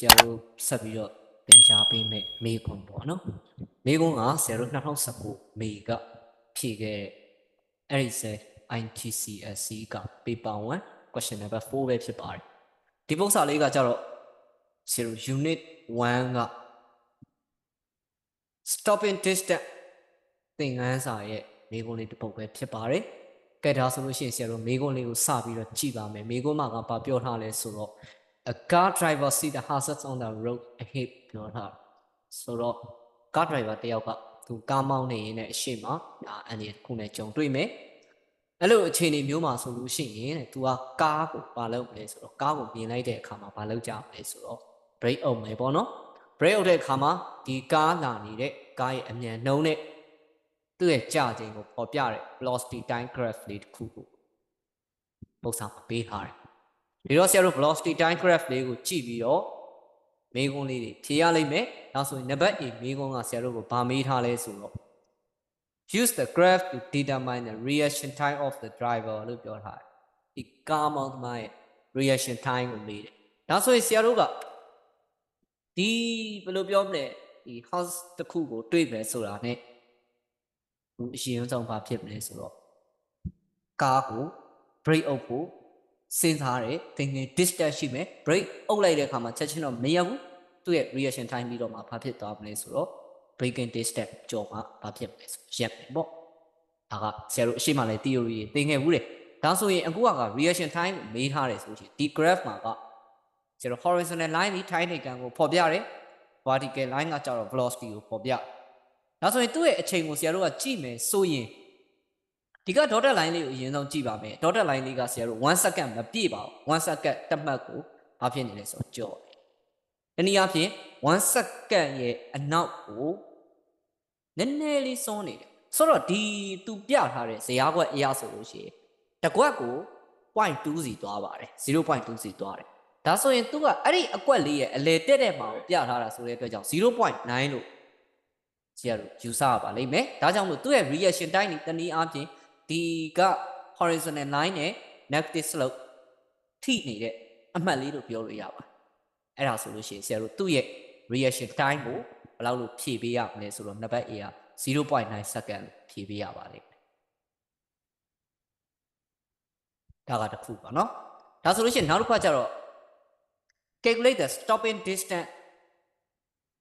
ဆရာတို့ဆက်ပြီးတော့သင်ကြားပေးမယ်မေခွန်းပေါ့နော်မေခွန်းကဆရာတို့2019မေကဖြည့်ခဲ့တဲ့ Edexcel IGCSE က paper 1 question number 4ပဲဖြစ်ပါတယ်ဒီပုဒ်စာလေးကကြတော့ဆရာတို့ unit 1က stopping distance သင်ခန်းစာရဲ့မေခွန်းလေးတစ်ပုဒ်ပဲဖြစ်ပါတယ်ကဲဒါဆိုလို့ရှိရင်ဆရာတို့မေခွန်းလေးကိုစပြီးတော့ကြည့်ပါမယ်မေခွန်းမှာကဘာပြောထားလဲဆိုတော့A car driver see the hazards on the road ahead ပြောထားဆိုတော့ car driver တယောက်ကသူကားမောင်းနေရင်လည်းအရှိမအနေနဲ့ခုနဲ့ကြုံတွေ့မယ်အဲ့လိုအခြေအနေမျိုးမှာဆိုလို့ရှိရင်သူကကားကိုဘာလုပ်လဲဆိုတော့ကားကိုမြင်လိုက်တဲ့အခါမှာဘာလုပ်ကြမလဲဆိုတော့ brake အုပ်မယ်ပေါ့နော် brake အုပ်တဲ့အခါမှာဒီကားလာနေတဲ့ကားရဲ့အမြန်နှုန်းနဲ့သူ့ရဲ့ကြာချိန်ကိုပေါ်ပြတဲ့ velocity time graph လေးတစ်ခုကိုပုံစံပေးထားတယ်ဒီတော့ဆရာတို့ velocity time graph လေးကိုကြည့်ပြီးတော့မေးခွန်းလေးတွေဖြေရလိမ့်မယ်နောက်ဆိုရင်နံပါတ် A မေးခွန်းကဆရာတို့ကိုဗာမေးထားလဲဆိုတော့ use the graph to determine the reaction time of the driver လို့ပြောထားတယ်ဒီကားမောင်းသမားရဲ့ reaction time ကိုမေးတယ်ဒါဆိုရင်ဆရာတို့ကဒီဘယ်လိုပြောမလဲဒီ house တစ်ခုကိုတွေးမယ်ဆိုတာ ਨੇ အရင်ဆုံးဘာဖြစ်မလဲဆိုတော့ကားကို brake အုပ်ဖို့စဉ်းစားတယ်သင်ငယ် distance ရှိမယ် brake အုပ်လိုက်တဲ့အခါမှာချက်ချင်းတော့မရဘူးသူ့ရဲ့ reaction time ပြီးတော့မှဘာဖြစ်သွားမလဲဆိုတော့ braking distance ကြော်မှဘာဖြစ်မလဲဆိုရက်မယ်ပေါ့ဒါကဆရာတို့အရှိမှလည်း theory သင်ငယ်ဘူးတယ်ဒါဆိုရင်အခုက reaction time ကိုမေးထားတယ်ဆိုရှင်ဒီ graph မှာကဆရာတို့ horizontal line ဒီ time နေကန်ကိုဖော်ပြတယ် vertical line ကကျတော့ velocity ကိုဖော်ပြဒါဆိုရင်သူ့ရဲ့အချိန်ကိုဆရာတို့ကကြည့်မယ်ဆိုရင်ဒီက dotted line လေးကိုအရင်ဆုံးကြည့်ပါမယ် dotted line လေးကဆရာတို့1 second မပြည့်ပါဘူး1 second တစ်မှတ်ကိုဘာဖြစ်နေလဲဆိုတော့ကြော်တယ်တနည်းအားဖြင့်1 second ရဲ့အနောက်ကိုနည်းနည်းလေးစွန်းနေတယ်ဆိုတော့ဒီသူပြထားတဲ့ဇယားကွက်အရာဆိုလို့ရှိရင်တစ်ကွက်ကို 0.2 စီသွားပါတယ် 0.2 စီသွားတယ်ဒါဆိုရင်သူကအဲ့ဒီအကွက်လေးရဲ့အလယ်တက်တဲ့မှာကိုပြထားတာဆိုတဲ့အတွက်ကြောင့် 0.9 လို့ဆရာတို့ယူဆရပါလိမ့်မယ်ဒါကြောင့်မို့သူ့ရဲ့ reaction time ဒီတနည်းအားဖြင့်ဒီက horizontal line နဲ့ negative slope ထိနေတဲ့အမှတ်လေးလို့ပြောလို့ရပါတယ်အဲ့ဒါဆိုလို့ရှိရင်ဆရာတို့သူ့ရဲ့ reaction time ကိုဘယ်လောက်လို့ဖြည့်ပေးရမလဲဆိုတော့နံပါတ် A က 0.9 second ဖြည့်ပေးရပါလိမ့်မယ်ဒါကတစ်ခုပါเนาะဒါဆိုလို့ရှိရင်နောက်တစ်ခါကျတော့ calculate the stopping distance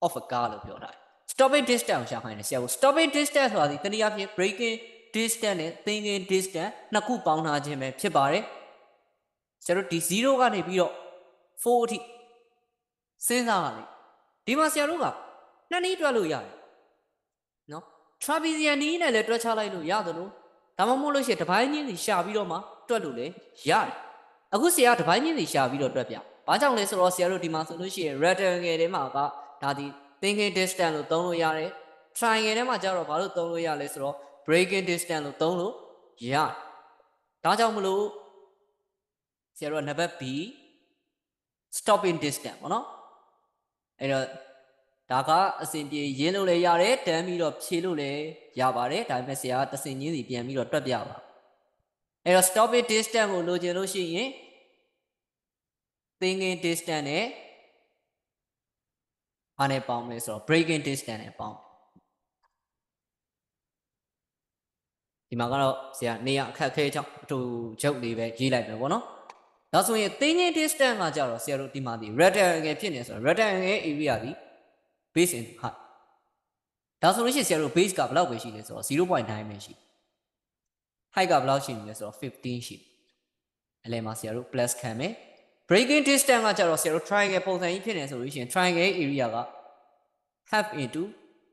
of a car လို့ပြောတာ stopping distance ကိုရှာခိုင်းတယ်ဆရာတို့ stopping distance ဆိုတာဒီတနည်းအားဖြင့် braking distance နဲ့ thinking distance နှစ်ခုပေါင်းထားခြင်းပဲဖြစ်ပါတယ်ဆရာတို့ဒီ0ကနေပြီးတော့4အထိစဉ်းစားပါလိမ့်ဒီမှာဆရာတို့ကနှစ်နည်းတွက်လို့ရတယ်နော် trapezium နည်းနဲ့လည်းတွက်ချလိုက်လို့ရတယ်လို့ဒါမှမဟုတ်လို့ရှိရင်တစ်ပိုင်းချင်းစီရှာပြီးတော့မှတွက်လို့လည်းရတယ်အခုဆရာကတစ်ပိုင်းချင်းစီရှာပြီးတော့တွက်ပြဘာကြောင့်လဲဆိုတော့ဆရာတို့ဒီမှာဆိုလို့ရှိရင် rectangle ထဲမှာကဒါဒီ thinking distance လို့သုံးလို့ရတယ် triangle ထဲမှာကျတော့ဘာလို့သုံးလို့ရလဲဆိုတော့ braking distance လို့သုံးလို့ရတယ်ဒါကြောင့်မလို့ဆရာတို့ကနံပါတ် B stopping distance ပေါ့နော်အဲ့တော့ဒါကအစဉ်ပြေရင်းလို့လည်းရတယ်တန်းပြီးတော့ဖြေလို့လည်းရပါတယ်ဒါပေမဲ့ဆရာကတဆင်ချင်းစီပြန်ပြီးတော့တွက်ပြပါအဲ့တော့ stopping distance ကိုလိုချင်လို့ရှိရင် thinking distance နဲ့ဘာနဲ့ပေါင်းမလဲဆိုတော့ braking distance နဲ့ပေါင်းဒီမှာကတော့ဆရာနေရာအခက်အခဲကြောင့်အတူချုပ်လေးပဲရေးလိုက်မယ်ပေါ့နော်ဒါဆိုရင် thinking distance ကကြတော့ဆရာတို့ဒီမှာဒီ rectangle ဖြစ်နေဆိုတော့ rectangle area ဒီ base into height ဒါဆိုလို့ရှိရင်ဆရာတို့ base ကဘယ်လောက်ပဲရှိလဲဆိုတော့ 0.9 ပဲရှိ height ကဘယ်လောက်ရှိလဲဆိုတော့15ရှိအလယ်မှာဆရာတို့ plus ခံမယ် braking distance ကကြတော့ဆရာတို့ triangle ပုံစံကြီးဖြစ်နေဆိုလို့ရှိရင် triangle area က half into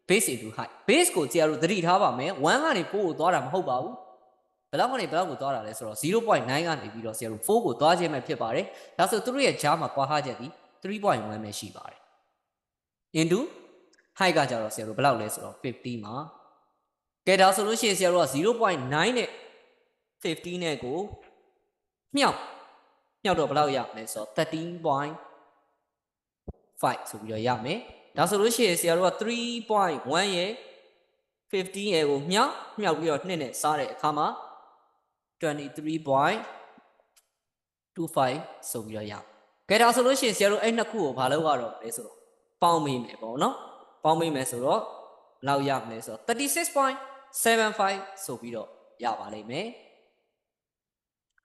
base into height base ကိုဆရာတို့သတိထားပါမယ်1ကနေ4ကိုသွားတာမဟုတ်ပါဘူးဘယ်လောက်ကနေဘယ်လောက်ကိုသွားတာလဲဆိုတော့ 0.9 ကနေပြီးတော့ဆရာတို့4ကိုသွားခြင်းပဲဖြစ်ပါတယ်ဒါဆိုသူတို့ရဲ့ကြားမှာကွာဟချက်ဒီ 3.1 ပဲရှိပါတယ် into height ကကြတော့ဆရာတို့ဘယ်လောက်လဲဆိုတော့50မှာကဲဒါဆိုလို့ရှိရင်ဆရာတို့က 0.9 နဲ့ 50 နဲ့ကိုမြောက်တော့ဘယ်လောက်ရမလဲဆိုတော့ 13.5 ဆိုပြီးတော့ရမယ်ဒါဆိုလို့ရှိရင်ဆရာတို့က 3.1 ရဲ့ 15 ရဲ့ကိုမြောက်ပြီးတော့2နဲ့စားတဲ့အခါမှာ 23.25 ဆိုပြီးတော့ရ ကဲဒါဆိုလို့ရှိရင်ဆရာတို့အဲ့နှစ်ခုကိုဘာလုပ်ရတော့လဲဆိုတော့ပေါင်းမိမယ်ပေါ့နော်ပေါင်းမိမယ်ဆိုတော့လောက်ရမယ်ဆိုတော့36.75ဆိုပြီးတော့ရပါလိမ့်မယ်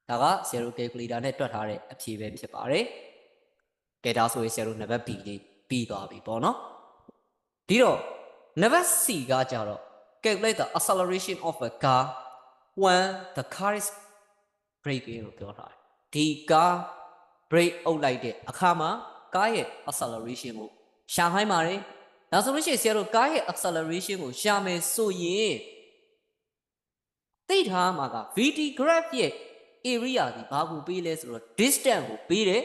ဒါကဆရာတို့ calculator နဲ့တွက်ထားတဲ့အဖြေပဲဖြစ်ပါတယ်ကဲဒါဆိုရင်ဆရာတို့နံပါတ် B လေးပြီးသွားပြီပေါ့နော်ဒီတော့နံပါတ် C ကကြတော့ calculate the acceleration of a car when the car is braking လို့ပြောထားတယ်ဒီကား brake အုပ်လိုက်တဲ့အခါမှာကားရဲ့ acceleration ကိုရှာခိုင်းပါတယ်ဒါဆိုလို့ရှိရင်ဆရာတို့ကားရဲ့ acceleration ကိုရှာမယ်ဆိုရင်သိထားမှာက vt graph ရဲ့ area ဒီဘာကိုပေးလဲဆိုတော့ distance ကိုပေးတယ်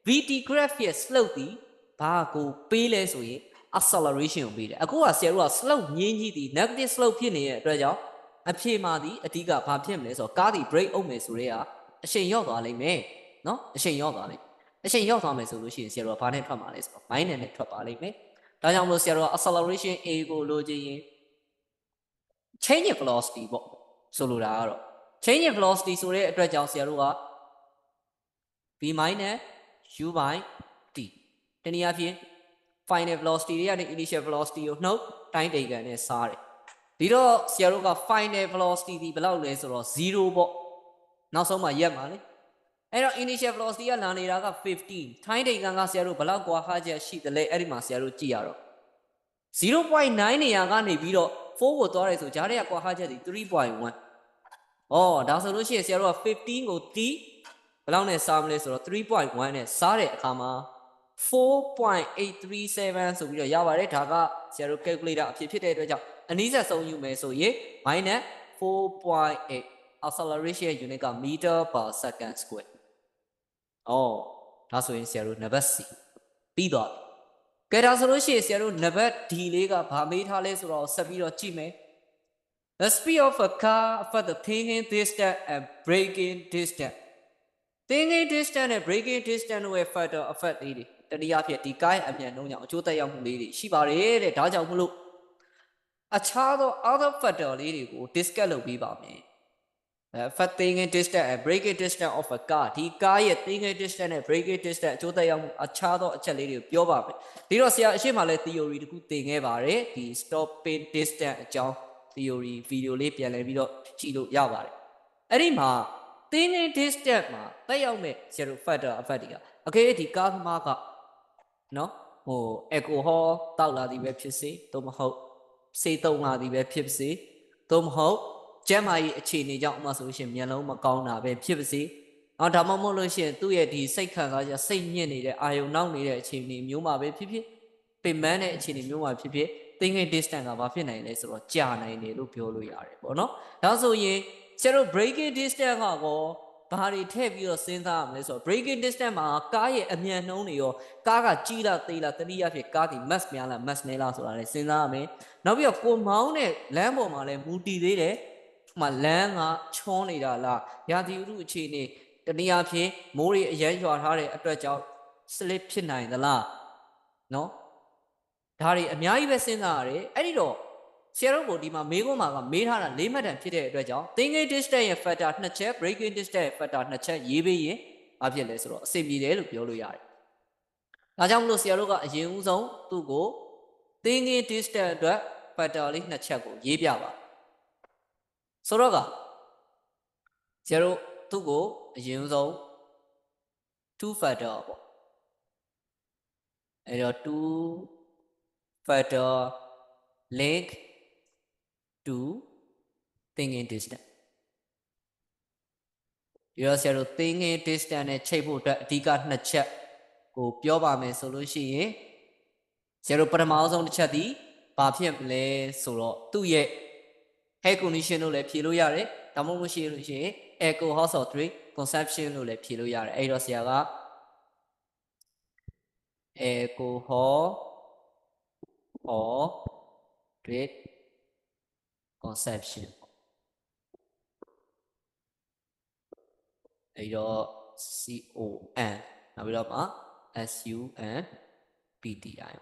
vt graph ရဲ့ slope ဒီဘာကိုပေးလဲဆိုရင် acceleration ကိုပေးတယ်အခုကဆရာတို့က slope မြင်းကြီးဒီ negative slope ဖြစ်နေတဲ့အတွက်ကြောင့်အဖြေမှာဒီအဓိကဘာဖြစ်မလဲဆိုတော့ကားဒီ brake အုပ်မယ်ဆိုတော့အချိန်ရောက်သွားလိမ့်မယ်နော်အချိန်ရောက်သွားလိမ့်အချိန်ရောက်သွားမယ်ဆိုလို့ရှိရင်ဆရာတို့ကဘာနဲ့ထွက်မှာလဲဆိုတော့ minus နဲ့ထွက်ပါလိမ့်မယ်ဒါကြောင့်မလို့ဆရာတို့က acceleration a ကိုလိုချင်ရင် change in velocity ပေါ့ဆိုလိုတာကတော့ change in velocity ဆိုတဲ့အတွက်ကြောင့်ဆရာတို့က v minus u by t တနည်းအားဖြင့် final velocity တွေကနေ initial velocity ကိုနှုတ်တိုင်းတိမ်ကန်နဲ့စားတယ်ဒီတော့ဆရာတို့က final velocity ဒီဘယ်လောက်လဲဆိုတော့0ပေါ့နောက်ဆုံးမှရက်မှာလေအဲ့တော့ initial velocity ကလာနေတာက15ထိုင်းတိမ်ကန်ကဆရာတို့ဘယ်လောက်ကွာဟာချက်ရှိတယ်လဲအဲ့ဒီမှာဆရာတို့ကြည့်ရတော့ 0.9 နေရာကနေပြီးတော့4ကိုသွားရဲဆိုဂျားတဲ့ကွာဟာချက်ဒီ 3.1 ဒါဆိုလို့ရှိရင်ဆရာတို့က15ကို t ဘယ်လောက်နဲ့စားမလဲဆိုတော့ 3.1 နဲ့စားတဲ့အခါမှာ 4.837 ဆိုပြီးတော့ရပါတယ်ဒါကဆရာတို့ calculator အဖြစ်ဖြစ်တဲ့အတွက်ကြောင့်အနည်းဆက်ဆုံးယူမယ်ဆိုရင် minus 4.8 acceleration unit က meter per second square ဒါဆိုရင်ဆရာတို့နံပါတ် C ပြီးသွားပြီကဲဒါဆိုလို့ရှိရင်ဆရာတို့နံပါတ် D လေးကဘာမေးထားလဲဆိုတော့ဆက်ပြီးတော့ကြည့်မယ်The speed of a car for the thinking distance and braking distance thinking distance နဲ့ braking distance တို့ရဲ့ factor effect လေးတွေတနည်းအားဖြင့်ဒီကားရဲ့အမြန်နှုန်းကြောင့်အကျိုးသက်ရောက်မှုလေးတွေရှိပါတယ်တဲ့ဒါကြောင့်မလို့အခြားသော other factor လေးတွေကို discuss လုပ်ပြီးပါမယ်thinking distance and braking distance of a car ဒီကားရဲ့ thinking distance နဲ့ braking distance အကျိုးသက်ရောက်မှုအခြားသောအချက်လေးတွေကိုပြောပါမယ်ဒီတော့ဆရာအရှိမလဲ theory တခုသင်ခဲ့ပါတယ်ဒီ stopping distance အကြောင်းtheory video လေးပြန်လည်ပြီးတော့ကြည့်လို့ရပါတယ်အဲ့ဒီမှာ thinking distance မှာတက်ရောက်မဲ့ဆရာတို့ factor effect တွေကဒီကားသမားကနော်alcohol တောက်လာသည်ပဲဖြစ်စေသို့မဟုတ်ဆေးသုံးလာသည်ပဲဖြစ်စေသို့မဟုတ်ကျန်းမာရေးအခြေအနေကြောင့်အမှဆိုလို့ရှိရင်မျက်လုံးမကောင်းတာပဲဖြစ်ပါစေဒါမှမဟုတ်လို့ရှိရင်သူ့ရဲ့ဒီစိတ်ခံစားချက်စိတ်ညစ်နေတဲ့အာယုံနောက်နေတဲ့အခြေအနေမျိုးမှာပဲဖြစ်ဖြစ်ပင်ပန်းတဲ့အခြေအနေမျိုးမှာဖြစ်ဖြစ် thinking distance ကဘာဖြစ်နိုင်လဲဆိုတော့ကြာနိုင်တယ်လို့ပြောလို့ရတယ်ပေါ့နော်ဒါဆိုရင်ဆရာတို့ braking distance ကဘာတွေထည့်ပြီးတော့စဉ်းစားရမလဲဆိုတော့ braking distance မှာကားရဲ့အမြန်နှုန်းတွေရောကားကကြီးလားသေးလားတနည်းအားဖြင့်ကားဒီ mass များလား mass နည်းလားဆိုတာလည်းစဉ်းစားရမယ်နောက်ပြီးတော့ကိုမောင်းတဲ့လမ်းပေါ်မှာလည်းမူတည်သေးတယ်လမ်းကချောနေတာလားရာသီဥတုအခြေအနေတနည်းအားဖြင့်မိုးတွေအရမ်းရွာထားတဲ့အတွက်ကြောင့် slip ဖြစ်နိုင်သလားနော်ဒါတွေအများကြီးပဲစဉ်းစားရတယ်အဲ့ဒီတော့ဆရာတို့ကိုဒီမှာမေးခွန်းမှာကမေးထားတာ၄မှတ်တန်ဖြစ်တဲ့အတွက်ကြောင့် thinking distance ရဲ့ factor 2ချက် braking distance ရဲ့ factor 2ချက်ရေးပေးရင်ဘာဖြစ်လဲဆိုတော့အဆင်ပြေတယ်လို့ပြောလို့ရတယ်ဒါကြောင့်မလို့ဆရာတို့ကအရင်ဦးဆုံးသူ့ကို thinking distance အတွက် factor လေး2ချက်ကိုရေးပြပါဆိုတော့ကဆရာတို့သူ့ကိုအရင်ဆုံး2 factor ပေါ့အဲ့တော့2 factor link to thinking distance ဒီတော့ဆရာတို့ thinking distance နဲ့ချိန်ဖို့အတွက်အဓိက2ချက်ကိုပြောပါမယ်ဆိုလို့ရှိရင်ဆရာတို့ပထမဆုံးတစ်ချက်ဒီဘာဖြစ်မလဲဆိုတော့သူ့ရဲ့ head condition လို့လည်းဖြေလို့ရတယ်ဒါမှမဟုတ်လို့ရှိရင် alcohol or drink consumption လို့လည်းဖြေလို့ရတယ်အဲ့တော့ဆရာက alcohol or drink consumption အဲ့တော့ CON နောက်ပြီးတော့မှ SUNPTI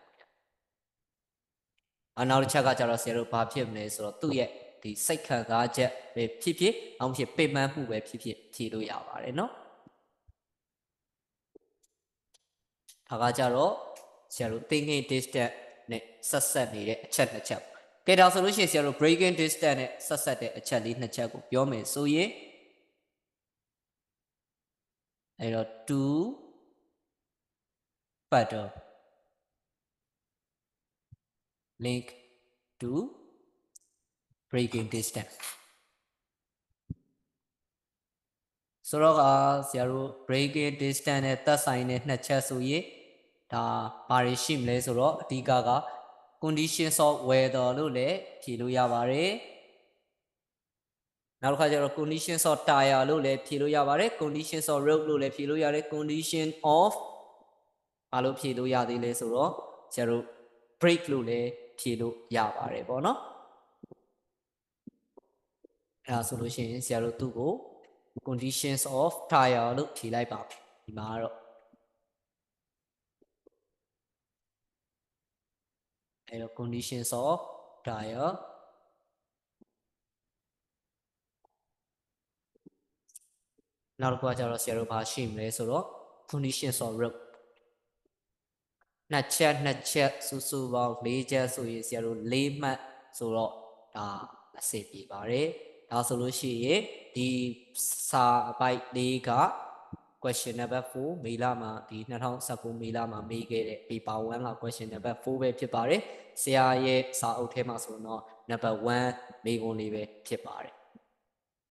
နောက်တစ်ချက်ကကျတော့ဆရာတို့ဘာဖြစ်မလဲဆိုတော့သူ့ရဲ့ဒီစိတ်ခံစားချက်ပဲဖြစ်ဖြစ်အောင်ဖြစ်ပင်ပန်းမှုပဲဖြစ်ဖြစ်ဖြေလို့ရပါတယ်เนาะ ဒါကကြတော့ဆရာတို့ thinking distance နဲ့ဆက်ဆက်နေတဲ့အချက်နှစ်ချက်ကဲဒါဆိုလို့ရှိရင်ဆရာတို့ breaking distance နဲ့ဆက်ဆက်တဲ့အချက်လေးနှစ်ချက်ကိုပြောမယ်ဆိုရင်အဲ့တော့2 pattern link to breaking distance ဆိုတော့ဆရာတို့ breaking distance နဲ့သက်ဆိုင်တဲ့နှစ်ချက်ဆိုရင်ဒါဘာတွေရှိမလဲဆိုတော့အဓိကက conditions of weather လို့လည်းဖြေလို့ရပါတယ်နောက်တစ်ခါကျတော့ conditions of tire လို့လည်းဖြေလို့ရပါတယ် conditions of road လို့လည်းဖြေလို့ရတယ် condition of ဘာလို့ဖြေလို့ရသေးလဲဆိုတော့ဆရာတို့ brake လို့လည်းဖြေလို့ရပါတယ်ပေါ့နော်အဲ့ဒါဆိုလို့ရှိရင်ဆရာတို့သူ့ကို conditions of tire လို့ဖြေလိုက်ပါမယ်ဒီမှာတော့အဲ့တော့ conditions of tire နောက်တစ်ခုကကျတော့ဆရာတို့ဘာရှိမလဲဆိုတော့ conditions of road နှစ်ချက်စုစုပေါင်း၄ချက်ဆိုရင်ဆရာတို့၄မှတ်ဆိုတော့ဒါအစစ်ပြေပါတယ်ဒါဆိုလို့ရှိရင်ဒီစာပိုက်လေးက question number 4မေလမှာဒီ2019မေလမှာမေးခဲ့တဲ့ paper 1က question number 4ပဲဖြစ်ပါတယ်ဆရာရဲ့စာအုပ်ထဲမှာဆိုတော့ number 1မေးခွန်းလေးပဲဖြစ်ပါတယ်